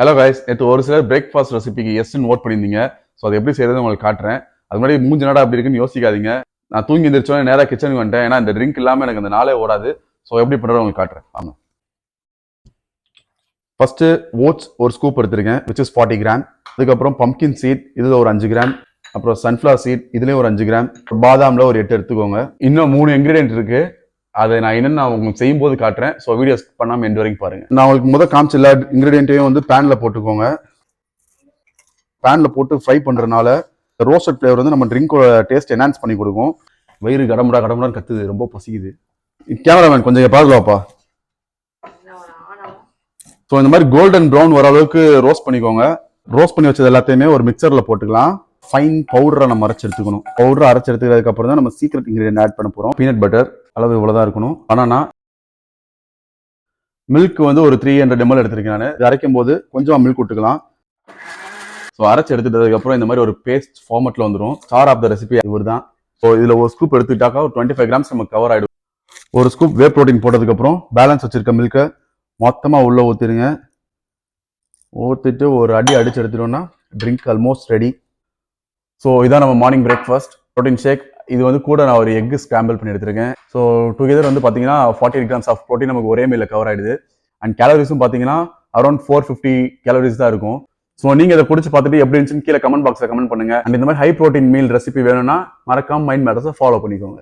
Hello guys, நேற்று ஒரு சிலர் பிரேக்ஃபாஸ்ட் ரெசிபிக்கு எஸ்ன்னு ஓட் பண்ணியிருந்தீங்க. ஸோ அது எப்படி செய்யறது உங்களுக்கு காட்டுறேன். அது மாதிரி மூஞ்சி நாடா அப்படி இருக்குன்னு யோசிக்காதீங்க. நான் தூங்கி எந்திரிச்சோன்னே நேராக கிச்சனுக்கு வந்துட்டேன். ஏன்னா இந்த ட்ரிங்க் இல்லாமல் எனக்கு அந்த நாளே ஓடாது. ஸோ எப்படி பண்ணுறது உங்களுக்கு காட்டுறேன். ஆமாம், ஃபர்ஸ்ட் ஓட்ஸ் ஒரு ஸ்கூப் எடுத்திருக்கேன், விச் இஸ் 40 கிராம். அதுக்கப்புறம் பம்கின் சீட், இதில் ஒரு 5 கிராம். அப்புறம் சன்ஃப்ளவர் சீட், இதுலேயும் ஒரு 5 கிராம். பாதாமில் ஒரு 8 எடுத்துக்கோங்க. இன்னும் 3 இன்கிரீடியன்ட் இருக்கு. அதை நான் என்னென்ன உங்களுக்கு செய்யும் போது காட்டுறேன். ஸோ வீடியோ ஸ்கிப் பண்ணாமல் எண்ட் வரைக்கும் பாருங்க. நான் உங்களுக்கு முதல் காமிச்ச எல்லா இன்கிரீடியன்ட்டையும் வந்து பேன்ல போட்டுக்கோங்க. பேன்ல போட்டு ஃப்ரை பண்றதுனால ரோஸ்டட் ஃப்ளேவர் வந்து நம்ம ட்ரிங்கோட டேஸ்ட் என்ஹான்ஸ் பண்ணி கொடுக்கும். வயிறு கடமுடான்னு கத்துது, ரொம்ப பசிக்குது. கேமராமேன் கொஞ்சம் பாருங்களாப்பா. ஸோ இந்த மாதிரி கோல்டன் ப்ரௌன் வர அளவுக்கு ரோஸ்ட் பண்ணிக்கோங்க. ரோஸ்ட் பண்ணி வச்சது எல்லாத்தையுமே ஒரு மிக்சர்ல போட்டுக்கலாம். ஃபைன் பவுடரை நம்ம அரைச்சு எடுத்துக்கணும். பவுடரை அரைச்சு எடுத்துக்கிறதுக்கு அப்புறம் தான் நம்ம சீக்ரெட் இன்கிரீடியன்ட் ஆட் பண்ண போறோம். பீனட் பட்டர் அளவு இவ்வளவுதான் இருக்கணும். பனானா மில்க் வந்து ஒரு 300 ml எடுத்திருக்கேன். நான் இது அரைக்கும் போது கொஞ்சமா மில்க் விட்டுக்கலாம். ஸோ அரைச்சு எடுத்துட்டதுக்கு அப்புறம் இந்த மாதிரி ஒரு பேஸ்ட் ஃபார்மெட்ல வந்துடும். ஸ்டார் ஆஃப் த ரெசிபி இவர் தான். ஸோ இதுல ஒரு ஸ்கூப் எடுத்துக்கிட்டாக்கா ஒரு 25 கிராம்ஸ் நமக்கு கவர் ஆயிடும். ஒரு ஸ்கூப் வே ப்ரோட்டீன் போட்டதுக்கு அப்புறம் பேலன்ஸ் வச்சிருக்க மில்கை மொத்தமா உள்ள ஊத்திடுங்க. ஊத்திட்டு ஒரு அடி அடிச்சு எடுத்துட்டோம்னா ட்ரிங்க் ஆல்மோஸ்ட் ரெடி. ஸோ இதான் நம்ம மார்னிங் பிரேக்ஃபாஸ்ட் ப்ரோட்டீன் ஷேக். இது வந்து கூட நான் ஒரு எக் ஸ்கிராம்பிள் பண்ணி எடுத்திருக்கேன். ஸோ டுகெதர் வந்து பார்த்தீங்கன்னா 48 கிராம்ஸ் ஆஃப் ப்ரோட்டீன் நமக்கு ஒரே மீல்ல கவர் ஆயிடுது. அண்ட் கேலரிஸும் பார்த்தீங்கன்னா அரௌண்ட் 450 கேலரிஸ் தான் இருக்கும். ஸோ நீங்கள் இதை குடிச்சு பார்த்துட்டு எப்படி இருந்துச்சுன்னு கீழே கமெண்ட் பாக்ஸில் கமெண்ட் பண்ணுங்க. அண்ட் இந்த மாதிரி ஹை ப்ரோட்டீன் மீல் ரெசிபி வேணும்னா மறக்காம மைண்ட் மேட்டர்ஸை ஃபாலோ பண்ணிக்கோங்க.